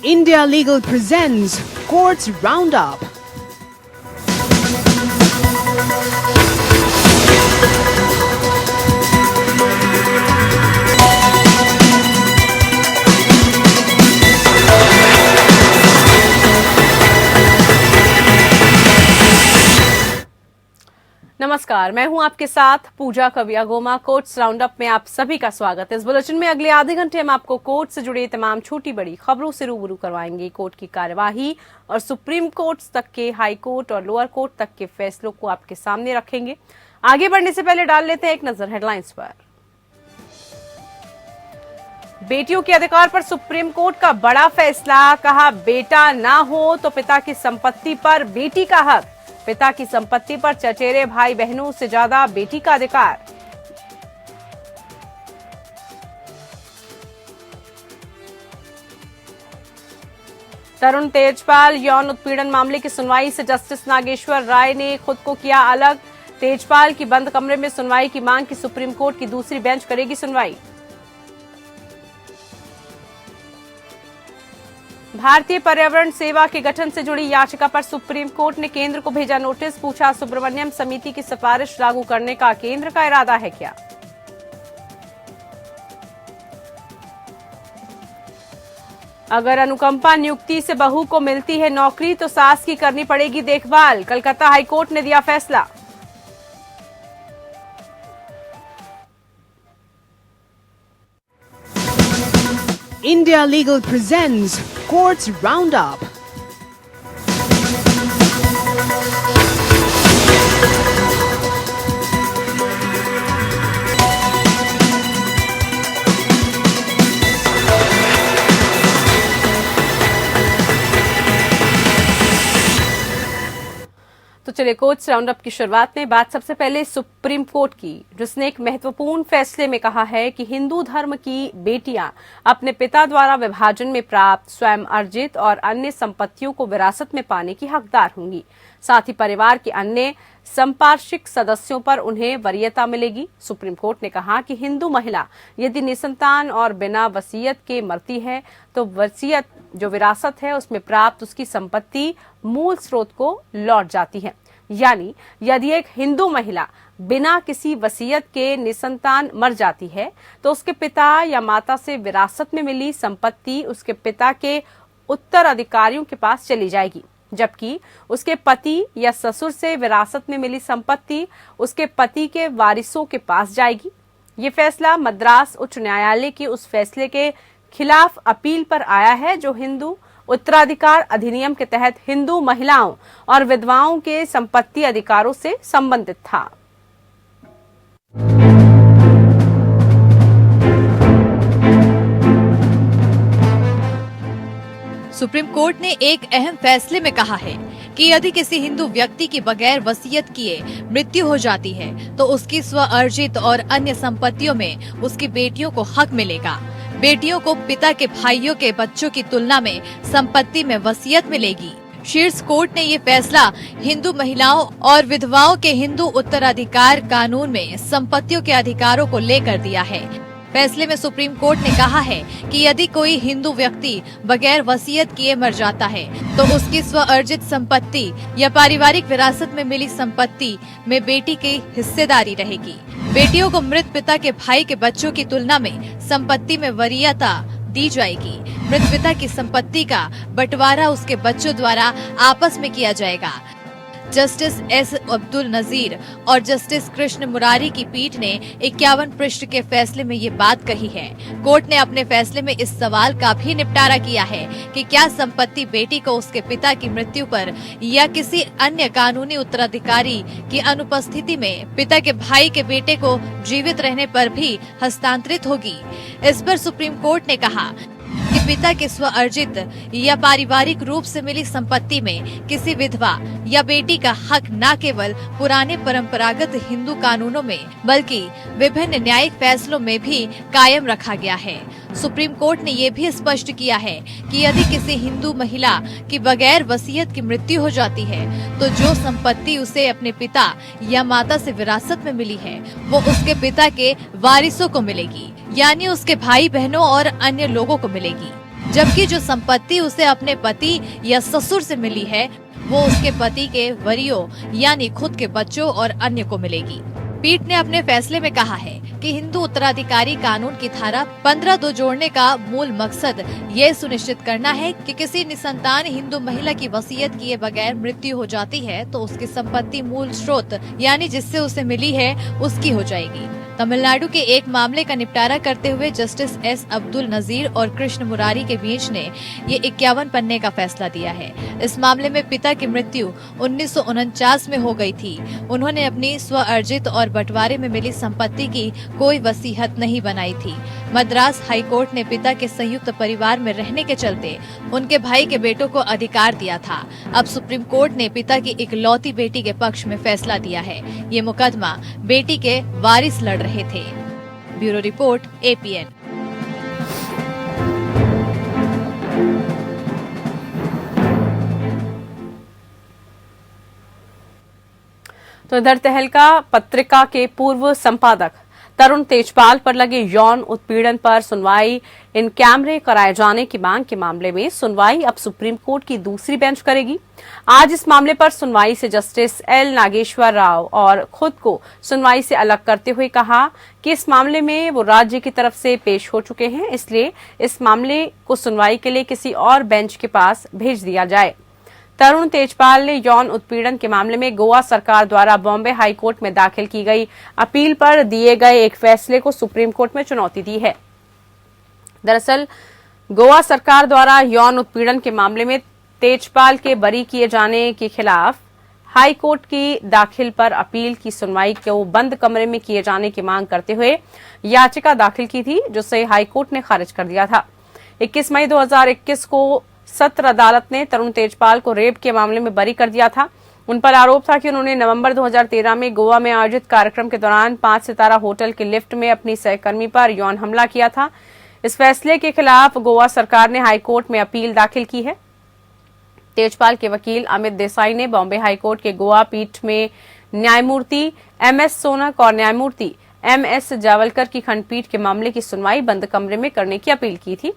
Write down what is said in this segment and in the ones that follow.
India Legal presents Courts Roundup. नमस्कार, मैं हूं आपके साथ पूजा कविया गोमा। कोर्ट्स राउंडअप में आप सभी का स्वागत है। इस बुलेटिन में अगले आधे घंटे हम आपको कोर्ट से जुड़ी तमाम छोटी बड़ी खबरों से रूबरू करवाएंगे। कोर्ट की कार्यवाही और सुप्रीम कोर्ट तक के, हाई कोर्ट और लोअर कोर्ट तक के फैसलों को आपके सामने रखेंगे। आगे बढ़ने से पहले डाल लेते हैं एक नजर हेडलाइंस पर। बेटियों के अधिकार पर सुप्रीम कोर्ट का बड़ा फैसला, कहा बेटा ना हो तो पिता की संपत्ति पर बेटी का हक। पिता की संपत्ति पर चचेरे भाई बहनों से ज्यादा बेटी का अधिकार। तरुण तेजपाल यौन उत्पीड़न मामले की सुनवाई से जस्टिस नागेश्वर राय ने खुद को किया अलग। तेजपाल की बंद कमरे में सुनवाई की मांग की सुप्रीम कोर्ट की दूसरी बेंच करेगी सुनवाई। भारतीय पर्यावरण सेवा के गठन से जुड़ी याचिका पर सुप्रीम कोर्ट ने केंद्र को भेजा नोटिस। पूछा, सुब्रमण्यम समिति की सिफारिश लागू करने का केंद्र का इरादा है क्या? अगर अनुकंपा नियुक्ति से बहू को मिलती है नौकरी तो सास की करनी पड़ेगी देखभाल। कलकत्ता हाईकोर्ट ने दिया फैसला। India Legal presents Courts Roundup. तो चलिए कोर्ट्स राउंडअप की शुरुआत में बात सबसे पहले सुप्रीम कोर्ट की, जिसने एक महत्वपूर्ण फैसले में कहा है कि हिंदू धर्म की बेटियां अपने पिता द्वारा विभाजन में प्राप्त स्वयं अर्जित और अन्य संपत्तियों को विरासत में पाने की हकदार होंगी। साथ ही परिवार के अन्य संपार्श्विक सदस्यों पर उन्हें वरीयता मिलेगी। सुप्रीम कोर्ट ने कहा कि हिंदू महिला यदि निसंतान और बिना वसीयत के मरती है तो वसीयत जो विरासत है उसमें प्राप्त उसकी संपत्ति मूल स्रोत को लौट जाती है। यानी यदि एक हिंदू महिला बिना किसी वसीयत के निसंतान मर जाती है तो उसके पिता या माता से विरासत में मिली संपत्ति उसके पिता के उत्तराधिकारियों के पास चली जाएगी, जबकि उसके पति या ससुर से विरासत में मिली संपत्ति उसके पति के वारिसों के पास जाएगी। ये फैसला मद्रास उच्च न्यायालय के उस फैसले के खिलाफ अपील पर आया है जो हिंदू उत्तराधिकार अधिनियम के तहत हिंदू महिलाओं और विधवाओं के संपत्ति अधिकारों से संबंधित था। सुप्रीम कोर्ट ने एक अहम फैसले में कहा है कि यदि किसी हिंदू व्यक्ति की बगैर वसीयत किए मृत्यु हो जाती है तो उसकी स्व अर्जित और अन्य संपत्तियों में उसकी बेटियों को हक मिलेगा। बेटियों को पिता के भाइयों के बच्चों की तुलना में संपत्ति में वसीयत मिलेगी। शीर्ष कोर्ट ने ये फैसला हिंदू महिलाओं और विधवाओं के हिंदू उत्तराधिकार कानून में संपत्तियों के अधिकारों को लेकर दिया है। फैसले में सुप्रीम कोर्ट ने कहा है कि यदि कोई हिंदू व्यक्ति बगैर वसीयत किए मर जाता है तो उसकी स्व अर्जित संपत्ति या पारिवारिक विरासत में मिली संपत्ति में बेटी की हिस्सेदारी रहेगी। बेटियों को मृत पिता के भाई के बच्चों की तुलना में संपत्ति में वरीयता दी जाएगी। मृत पिता की संपत्ति का बंटवारा उसके बच्चों द्वारा आपस में किया जाएगा। जस्टिस एस अब्दुल नजीर और जस्टिस कृष्ण मुरारी की पीठ ने 51 पृष्ठ के फैसले में ये बात कही है। कोर्ट ने अपने फैसले में इस सवाल का भी निपटारा किया है कि क्या संपत्ति बेटी को उसके पिता की मृत्यु पर या किसी अन्य कानूनी उत्तराधिकारी की अनुपस्थिति में पिता के भाई के बेटे को जीवित रहने पर भी हस्तांतरित होगी। इस पर सुप्रीम कोर्ट ने कहा कि पिता के स्व अर्जित या पारिवारिक रूप से मिली संपत्ति में किसी विधवा या बेटी का हक न केवल पुराने परंपरागत हिंदू कानूनों में बल्कि विभिन्न न्यायिक फैसलों में भी कायम रखा गया है। सुप्रीम कोर्ट ने ये भी स्पष्ट किया है कि यदि किसी हिंदू महिला की बगैर वसीयत की मृत्यु हो जाती है तो जो संपत्ति उसे अपने पिता या माता से विरासत में मिली है वो उसके पिता के वारिसों को मिलेगी, यानी उसके भाई बहनों और अन्य लोगों को मिलेगी। जबकि जो संपत्ति उसे अपने पति या ससुर से मिली है वो उसके पति के वरियों यानी खुद के बच्चों और अन्य को मिलेगी। पीठ ने अपने फैसले में कहा है कि हिंदू उत्तराधिकारी कानून की धारा 15(2) जोड़ने का मूल मकसद ये सुनिश्चित करना है कि किसी निसंतान हिंदू महिला की वसीयत किए बगैर मृत्यु हो जाती है तो उसकी संपत्ति मूल स्रोत यानी जिससे उसे मिली है उसकी हो जाएगी। तमिलनाडु के एक मामले का निपटारा करते हुए जस्टिस एस अब्दुल नजीर और कृष्ण मुरारी के बीच ने ये 51 पन्ने का फैसला दिया है। इस मामले में पिता की मृत्यु 1949 में हो गई थी। उन्होंने अपनी स्वअर्जित और बंटवारे में मिली संपत्ति की कोई वसीयत नहीं बनाई थी। मद्रास हाईकोर्ट ने पिता के संयुक्त परिवार में रहने के चलते उनके भाई के बेटों को अधिकार दिया था। अब सुप्रीम कोर्ट ने पिता की इकलौती बेटी के पक्ष में फैसला दिया है। ये मुकदमा बेटी के वारिस लड़ रहे थे। Bureau report APN। तो इधर तहलका पत्रिका के पूर्व संपादक तरुण तेजपाल पर लगे यौन उत्पीड़न पर सुनवाई इन कैमरे कराए जाने की मांग के मामले में सुनवाई अब सुप्रीम कोर्ट की दूसरी बेंच करेगी। आज इस मामले पर सुनवाई से जस्टिस एल नागेश्वर राव और खुद को सुनवाई से अलग करते हुए कहा कि इस मामले में वो राज्य की तरफ से पेश हो चुके हैं, इसलिए इस मामले को सुनवाई के लिए किसी और बेंच के पास भेज दिया जाए। तरुण तेजपाल ने यौन उत्पीड़न के मामले में गोवा सरकार द्वारा बॉम्बे हाईकोर्ट में दाखिल की गई अपील पर दिए गए एक फैसले को सुप्रीम कोर्ट में चुनौती दी है। दरअसल गोवा सरकार द्वारा यौन उत्पीड़न के मामले में तेजपाल के बरी किए जाने के खिलाफ हाईकोर्ट की दाखिल पर अपील की सुनवाई को बंद कमरे में किए जाने की मांग करते हुए याचिका दाखिल की थी, जिसे हाईकोर्ट ने खारिज कर दिया था। 21 मई 2021 को सत्र अदालत ने तरुण तेजपाल को रेप के मामले में बरी कर दिया था। उन पर आरोप था कि उन्होंने नवंबर 2013 में गोवा में आयोजित कार्यक्रम के दौरान 5 सितारा होटल के लिफ्ट में अपनी सहकर्मी पर यौन हमला किया था। इस फैसले के खिलाफ गोवा सरकार ने हाईकोर्ट में अपील दाखिल की है। तेजपाल के वकील अमित देसाई ने बॉम्बे हाईकोर्ट के गोवा पीठ में न्यायमूर्ति MS सोनक और न्यायमूर्ति MS जावलकर की खंडपीठ के मामले की सुनवाई बंद कमरे में करने की अपील की थी।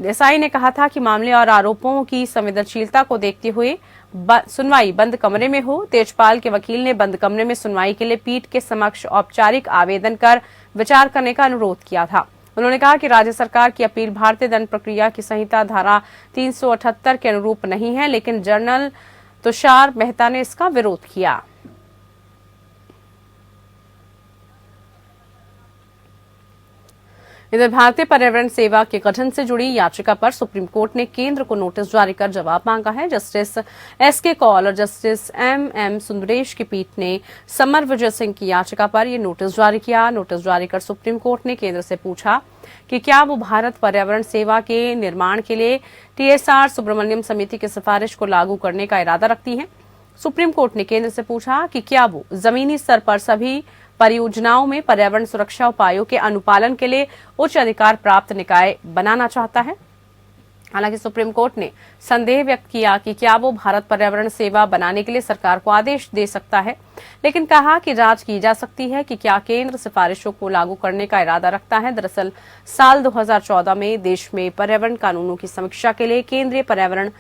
देसाई ने कहा था कि मामले और आरोपों की संवेदनशीलता को देखते हुए सुनवाई बंद कमरे में हो। तेजपाल के वकील ने बंद कमरे में सुनवाई के लिए पीठ के समक्ष औपचारिक आवेदन कर विचार करने का अनुरोध किया था। उन्होंने कहा कि राज्य सरकार की अपील भारतीय दंड प्रक्रिया की संहिता धारा 378 के अनुरूप नहीं है, लेकिन जनरल तुषार मेहता ने इसका विरोध किया। इधर भारतीय पर्यावरण सेवा के गठन से जुड़ी याचिका पर सुप्रीम कोर्ट ने केंद्र को नोटिस जारी कर जवाब मांगा है। जस्टिस SK कौल और जस्टिस MM सुंदरेश की पीठ ने समर विजय सिंह की याचिका पर यह नोटिस जारी किया। नोटिस जारी कर सुप्रीम कोर्ट ने केंद्र से पूछा कि क्या वो भारत पर्यावरण सेवा के निर्माण के लिए TSR सुब्रमण्यम समिति की सिफारिश को लागू करने का इरादा रखती है। सुप्रीम कोर्ट ने केंद्र से पूछा कि क्या वो जमीनी स्तर पर सभी परियोजनाओं में पर्यावरण सुरक्षा उपायों के अनुपालन के लिए उच्च अधिकार प्राप्त निकाय बनाना चाहता है। हालांकि सुप्रीम कोर्ट ने संदेह व्यक्त किया कि क्या वो भारत पर्यावरण सेवा बनाने के लिए सरकार को आदेश दे सकता है, लेकिन कहा कि जांच की जा सकती है कि क्या केंद्र सिफारिशों को लागू करने का इरादा रखता है। दरअसल साल 2014 में देश में पर्यावरण कानूनों की समीक्षा के लिए केंद्रीय पर्यावरण,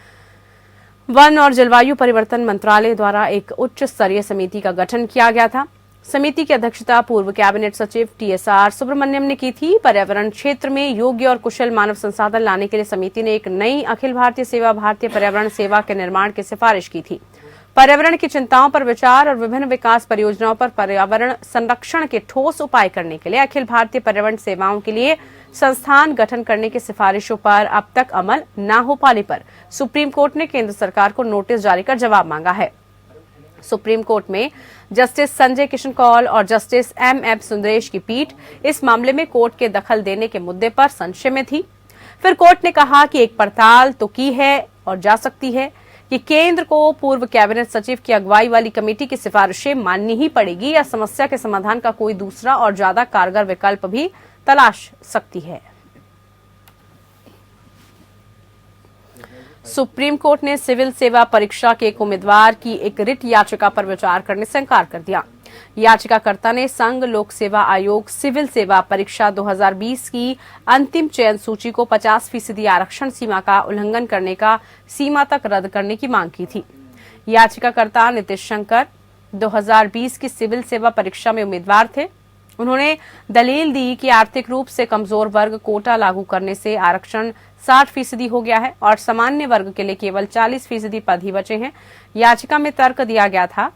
वन और जलवायु परिवर्तन मंत्रालय द्वारा एक उच्च स्तरीय समिति का गठन किया गया था। समिति की अध्यक्षता पूर्व कैबिनेट सचिव TSR सुब्रमण्यम ने की थी। पर्यावरण क्षेत्र में योग्य और कुशल मानव संसाधन लाने के लिए समिति ने एक नई अखिल भारतीय सेवा भारतीय पर्यावरण सेवा के निर्माण की सिफारिश की थी। पर्यावरण की चिंताओं पर विचार और विभिन्न विकास परियोजनाओं पर पर्यावरण संरक्षण के ठोस उपाय करने के लिए अखिल भारतीय पर्यावरण सेवाओं के लिए संस्थान गठन करने की सिफारिशों पर अब तक अमल न हो पाने पर सुप्रीम कोर्ट ने केंद्र सरकार को नोटिस जारी कर जवाब मांगा है। सुप्रीम कोर्ट में जस्टिस संजय किशन कौल और जस्टिस MM सुंदरेश की पीठ इस मामले में कोर्ट के दखल देने के मुद्दे पर संशय में थी। फिर कोर्ट ने कहा कि एक पड़ताल तो की है और जा सकती है कि केंद्र को पूर्व कैबिनेट सचिव की अगुवाई वाली कमेटी की सिफारिशें माननी ही पड़ेगी या समस्या के समाधान का कोई दूसरा और ज्यादा कारगर विकल्प भी तलाश सकती है। सुप्रीम कोर्ट ने सिविल सेवा परीक्षा के एक उम्मीदवार की एक रिट याचिका पर विचार करने से इंकार कर दिया। याचिकाकर्ता ने संघ लोक सेवा आयोग सिविल सेवा परीक्षा 2020 की अंतिम चयन सूची को 50% आरक्षण सीमा का उल्लंघन करने का सीमा तक रद्द करने की मांग की थी। याचिकाकर्ता नीतीश शंकर 2020 की सिविल सेवा परीक्षा में उम्मीदवार थे। उन्होंने दलील दी कि आर्थिक रूप से कमजोर वर्ग कोटा लागू करने से आरक्षण 60% हो गया है और सामान्य वर्ग के लिए केवल 40% पद ही बचे हैं। याचिका में तर्क दिया गया था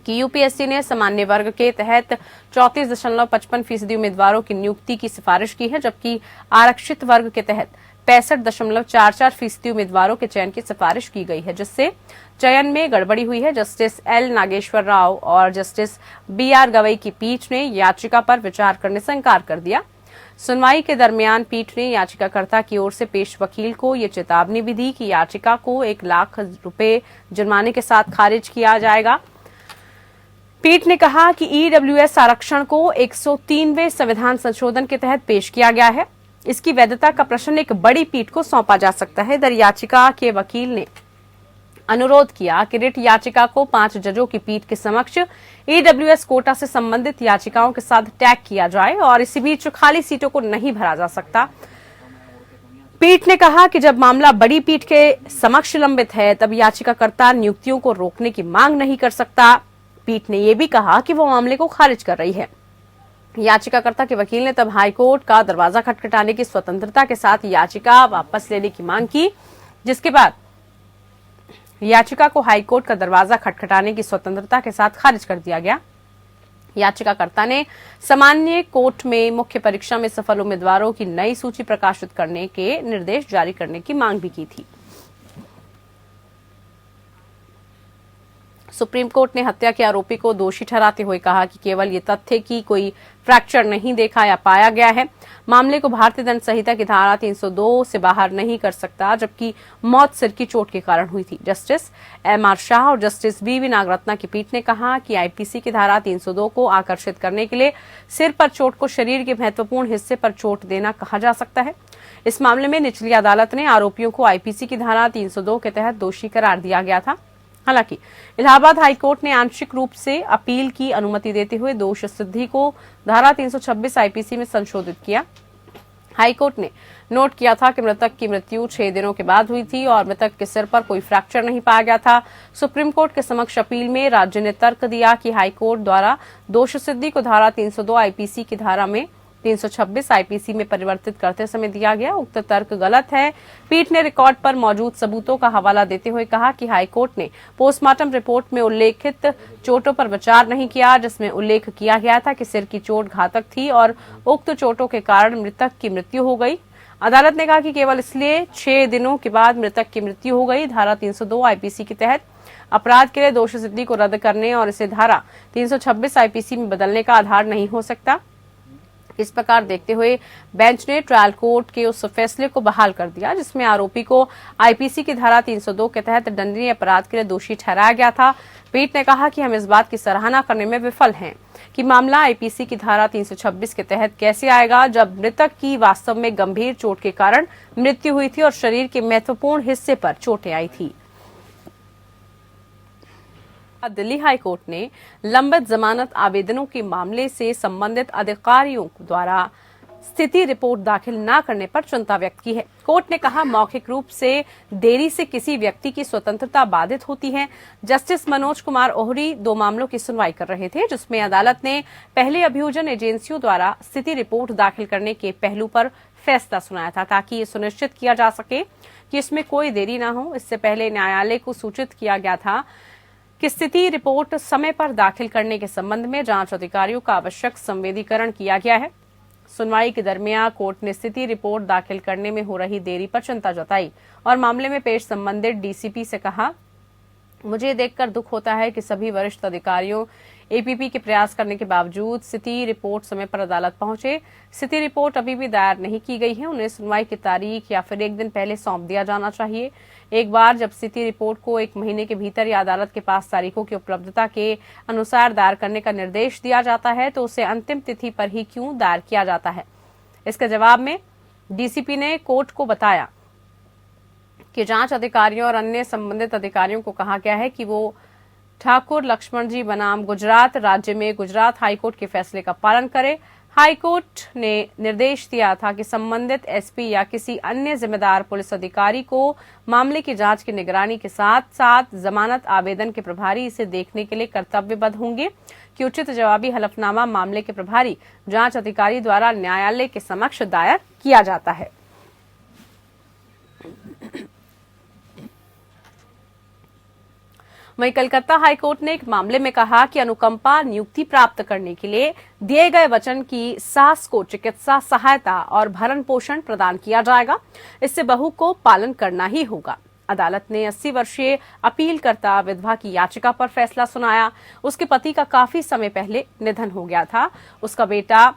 कि यूपीएससी ने सामान्य वर्ग के तहत 34.55% उम्मीदवारों की नियुक्ति की सिफारिश की है, जबकि आरक्षित वर्ग के तहत 65.44% उम्मीदवारों के चयन की सिफारिश की गई है, जिससे चयन में गड़बड़ी हुई है। जस्टिस एल नागेश्वर राव और जस्टिस बीआर गवई की पीठ ने याचिका पर विचार करने से इंकार कर दिया। सुनवाई के दरमियान पीठ ने याचिकाकर्ता की ओर से पेश वकील को ये चेतावनी भी दी कि याचिका को 1 लाख रुपए जुर्माने के साथ खारिज किया जाएगा। पीठ ने कहा कि ईडब्ल्यूएस आरक्षण को 103वें संविधान संशोधन के तहत पेश किया गया है। इसकी वैधता का प्रश्न एक बड़ी पीठ को सौंपा जा सकता है। इधर याचिका के वकील ने अनुरोध किया कि रिट याचिका को 5 जजों की पीठ के समक्ष ईडब्ल्यूएस कोटा से संबंधित याचिकाओं के साथ टैग किया जाए और इसी बीच खाली सीटों को नहीं भरा जा सकता। पीठ ने कहा कि जब मामला बड़ी पीठ के समक्ष लंबित है, तब याचिकाकर्ता नियुक्तियों को रोकने की मांग नहीं कर सकता। पीठ ने यह भी कहा कि वो मामले को खारिज कर रही है। याचिकाकर्ता के वकील ने तब हाईकोर्ट का दरवाजा खटखटाने की स्वतंत्रता के साथ याचिका वापस लेने की मांग की, जिसके बाद याचिका को हाईकोर्ट का दरवाजा खटखटाने की स्वतंत्रता के साथ खारिज कर दिया गया। याचिकाकर्ता ने सामान्य कोर्ट में मुख्य परीक्षा में सफल उम्मीदवारों की नई सूची प्रकाशित करने के निर्देश जारी करने की मांग भी की थी। सुप्रीम कोर्ट ने हत्या के आरोपी को दोषी ठहराते हुए कहा कि केवल ये तथ्य कि कोई फ्रैक्चर नहीं देखा या पाया गया है, मामले को भारतीय दंड संहिता की धारा 302 से बाहर नहीं कर सकता, जबकि मौत सिर की चोट के कारण हुई थी। जस्टिस एमआर शाह और जस्टिस बीवी नागरत्ना की पीठ ने कहा कि आईपीसी की धारा 302 को आकर्षित करने के लिए सिर पर चोट को शरीर के महत्वपूर्ण हिस्से पर चोट देना कहा जा सकता है। इस मामले में निचली अदालत ने आरोपियों को आईपीसी की धारा 302 के तहत दोषी करार दिया गया था। हालांकि इलाहाबाद हाईकोर्ट ने आंशिक रूप से अपील की अनुमति देते हुए दोष सिद्धि को धारा 326 आईपीसी में संशोधित किया। हाईकोर्ट ने नोट किया था कि मृतक की मृत्यु 6 दिनों के बाद हुई थी और मृतक के सिर पर कोई फ्रैक्चर नहीं पाया गया था। सुप्रीम कोर्ट के समक्ष अपील में राज्य ने तर्क दिया कि हाईकोर्ट द्वारा दोष सिद्धि को धारा 302 आईपीसी की धारा में 326 आईपीसी में परिवर्तित करते समय दिया गया। उक्त तर्क गलत है। पीठ ने रिकॉर्ड पर मौजूद सबूतों का हवाला देते हुए कहा कि हाईकोर्ट ने पोस्टमार्टम रिपोर्ट में उल्लेखित चोटों पर विचार नहीं किया, जिसमें उल्लेख किया गया था कि सिर की चोट घातक थी और उक्त चोटों के कारण मृतक की मृत्यु हो गई। अदालत ने कहा कि केवल इसलिए 6 दिनों के बाद मृतक की मृत्यु हो गई धारा 302 आईपीसी के तहत अपराध के लिए दोष सिद्धि को रद्द करने और इसे धारा 326 आईपीसी में बदलने का आधार नहीं हो सकता। इस प्रकार देखते हुए बेंच ने ट्रायल कोर्ट के उस फैसले को बहाल कर दिया, जिसमें आरोपी को आईपीसी की धारा 302 के तहत दंडनीय अपराध के लिए दोषी ठहराया गया था। पीठ ने कहा कि हम इस बात की सराहना करने में विफल हैं कि मामला आईपीसी की धारा 326 के तहत कैसे आएगा, जब मृतक की वास्तव में गंभीर चोट के कारण मृत्यु हुई थी और शरीर के महत्वपूर्ण हिस्से पर चोटें आई थी। दिल्ली हाईकोर्ट ने लंबित जमानत आवेदनों के मामले से संबंधित अधिकारियों द्वारा स्थिति रिपोर्ट दाखिल न करने पर चिंता व्यक्त की है। कोर्ट ने कहा, मौखिक रूप से देरी से किसी व्यक्ति की स्वतंत्रता बाधित होती है। जस्टिस मनोज कुमार ओहरी 2 मामलों की सुनवाई कर रहे थे, जिसमें अदालत ने पहले अभियोजन एजेंसियों द्वारा स्थिति रिपोर्ट दाखिल करने के पहलू पर फैसला सुनाया था, ताकि ये सुनिश्चित किया जा सके कि इसमें कोई देरी न हो। इससे पहले न्यायालय को सूचित किया गया था कि स्थिति रिपोर्ट समय पर दाखिल करने के संबंध में जांच अधिकारियों का आवश्यक संवेदीकरण किया गया है। सुनवाई के दरमियान कोर्ट ने स्थिति रिपोर्ट दाखिल करने में हो रही देरी पर चिंता जताई और मामले में पेश संबंधित डीसीपी से कहा, मुझे देखकर दुख होता है कि सभी वरिष्ठ अधिकारियों एपीपी के प्रयास करने के बावजूद स्थिति रिपोर्ट समय पर अदालत पहुंचे। स्थिति रिपोर्ट अभी भी दायर नहीं की गई है। उन्हें सुनवाई की तारीख या फिर 1 दिन पहले सौंप दिया जाना चाहिए। एक बार जब स्थिति रिपोर्ट को 1 महीने के भीतर या अदालत के पास तारीखों की उपलब्धता के अनुसार दायर करने का निर्देश दिया जाता है, तो उसे अंतिम तिथि पर ही क्यों दायर किया जाता है। इसके जवाब में डीसीपी ने कोर्ट को बताया कि जांच अधिकारियों और अन्य संबंधित अधिकारियों को कहा गया है कि वो ठाकुर लक्ष्मण जी बनाम गुजरात राज्य में गुजरात हाईकोर्ट के फैसले का पालन करें। हाईकोर्ट ने निर्देश दिया था कि संबंधित एसपी या किसी अन्य जिम्मेदार पुलिस अधिकारी को मामले की जांच की निगरानी के साथ साथ जमानत आवेदन के प्रभारी इसे देखने के लिए कर्तव्यबद्ध होंगे कि उचित जवाबी हलफनामा मामले के प्रभारी जांच अधिकारी द्वारा न्यायालय के समक्ष दायर किया जाता है। वहीं कलकत्ता हाईकोर्ट ने एक मामले में कहा कि अनुकंपा नियुक्ति प्राप्त करने के लिए दिए गए वचन की सास को चिकित्सा सहायता और भरण पोषण प्रदान किया जाएगा, इससे बहू को पालन करना ही होगा। अदालत ने 80 वर्षीय अपीलकर्ता विधवा की याचिका पर फैसला सुनाया। उसके पति का काफी समय पहले निधन हो गया था। उसका बेटा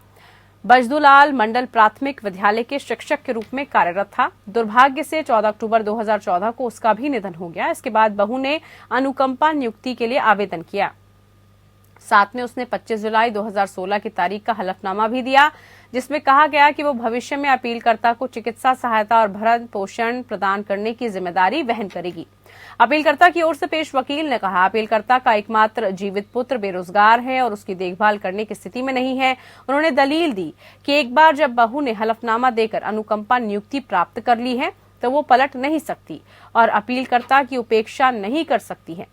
बजदूलाल मंडल प्राथमिक विद्यालय के शिक्षक के रूप में कार्यरत था। दुर्भाग्य से 14 अक्टूबर 2014 को उसका भी निधन हो गया। इसके बाद बहू ने अनुकंपा नियुक्ति के लिए आवेदन किया। साथ में उसने 25 जुलाई 2016 की तारीख का हलफनामा भी दिया, जिसमें कहा गया कि वो भविष्य में अपीलकर्ता को चिकित्सा सहायता और भरण पोषण प्रदान करने की जिम्मेदारी वहन करेगी। अपीलकर्ता की ओर से पेश वकील ने कहा, अपीलकर्ता का एकमात्र जीवित पुत्र बेरोजगार है और उसकी देखभाल करने की स्थिति में नहीं है। उन्होंने दलील दी कि एक बार जब बहू ने हलफनामा देकर अनुकंपा नियुक्ति प्राप्त कर ली है तो वो पलट नहीं सकती और अपीलकर्ता की उपेक्षा नहीं कर सकती है।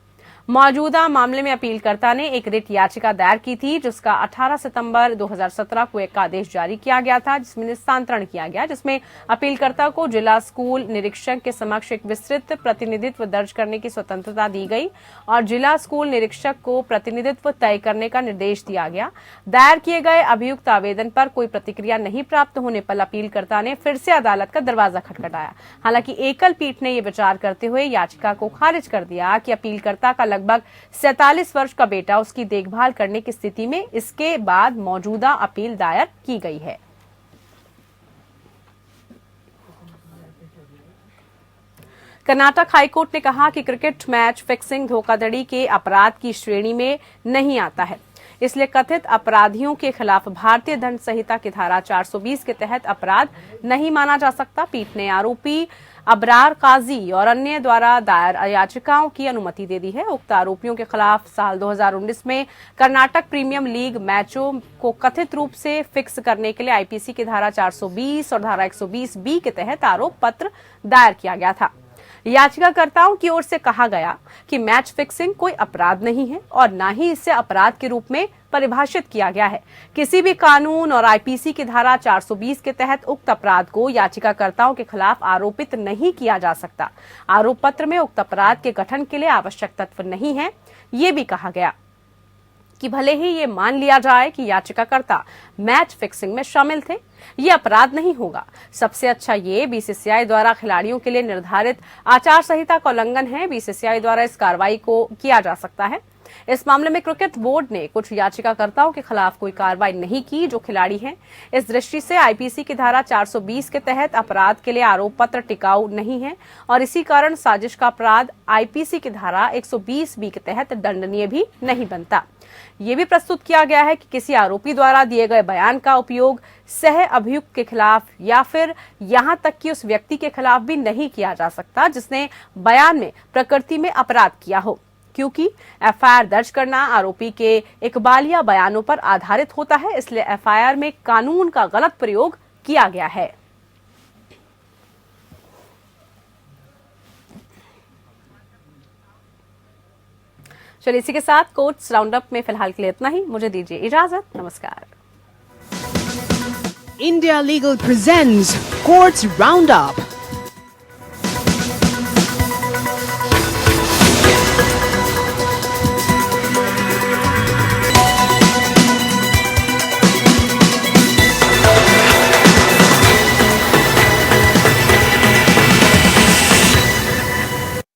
मौजूदा मामले में अपीलकर्ता ने एक रिट याचिका दायर की थी, जिसका 18 सितंबर 2017 को एक आदेश जारी किया गया था, जिसमें निस्तांतरण किया गया, जिसमें अपीलकर्ता को जिला स्कूल निरीक्षक के समक्ष एक विस्तृत प्रतिनिधित्व दर्ज करने की स्वतंत्रता दी गई और जिला स्कूल निरीक्षक को प्रतिनिधित्व तय करने का निर्देश दिया गया। दायर किए गए अभियुक्त आवेदन पर कोई प्रतिक्रिया नहीं प्राप्त होने पर अपीलकर्ता ने फिर से अदालत का दरवाजा खटखटाया। हालांकि एकल पीठ ने यह विचार करते हुए याचिका को खारिज कर दिया कि अपीलकर्ता का लगभग 47 वर्ष का बेटा उसकी देखभाल करने की स्थिति में इसके बाद मौजूदा अपील दायर की गई है। कर्नाटक हाईकोर्ट ने कहा कि क्रिकेट मैच फिक्सिंग धोखाधड़ी के अपराध की श्रेणी में नहीं आता है, इसलिए कथित अपराधियों के खिलाफ भारतीय दंड संहिता की धारा 420 के तहत अपराध नहीं माना जा सकता। पीठ ने आरोपी अबरार काजी और अन्य द्वारा दायर याचिकाओं की अनुमति दे दी है। उक्त आरोपियों के खिलाफ साल 2019 में कर्नाटक प्रीमियम लीग मैचों को कथित रूप से फिक्स करने के लिए आईपीसी की धारा 420 और धारा 120 के तहत आरोप पत्र दायर किया गया था। याचिकाकर्ताओं की ओर से कहा गया कि मैच फिक्सिंग कोई अपराध नहीं है और न ही इसे अपराध के रूप में परिभाषित किया गया है। किसी भी कानून और आईपीसी की धारा 420 के तहत उक्त अपराध को याचिकाकर्ताओं के खिलाफ आरोपित नहीं किया जा सकता। आरोप पत्र में उक्त अपराध के गठन के लिए आवश्यक तत्व नहीं है। ये भी कहा गया कि भले ही ये मान लिया जाए कि याचिकाकर्ता मैच फिक्सिंग में शामिल थे, ये अपराध नहीं होगा। सबसे अच्छा ये बीसीसीआई द्वारा खिलाड़ियों के लिए निर्धारित आचार संहिता का उल्लंघन है। बीसीसीआई द्वारा इस कार्रवाई को किया जा सकता है। इस मामले में क्रिकेट बोर्ड ने कुछ याचिकाकर्ताओं के खिलाफ कोई कार्रवाई नहीं की जो खिलाड़ी हैं। इस दृष्टि से आईपीसी की धारा 420 के तहत अपराध के लिए आरोप पत्र टिकाऊ नहीं है और इसी कारण साजिश का अपराध आईपीसी की धारा 120 के तहत दंडनीय भी नहीं बनता। ये भी प्रस्तुत किया गया है कि किसी आरोपी द्वारा दिए गए बयान का उपयोग सह अभियुक्त के खिलाफ या फिर यहां तक कि उस व्यक्ति के खिलाफ भी नहीं किया जा सकता जिसने बयान में प्रकृति में अपराध किया हो, क्योंकि एफआईआर दर्ज करना आरोपी के इकबालिया बयानों पर आधारित होता है। इसलिए एफआईआर में कानून का गलत प्रयोग किया गया है। चलिए इसी के साथ कोर्ट्स राउंडअप में फिलहाल के लिए इतना ही। मुझे दीजिए इजाजत। नमस्कार। India Legal presents Courts Roundup.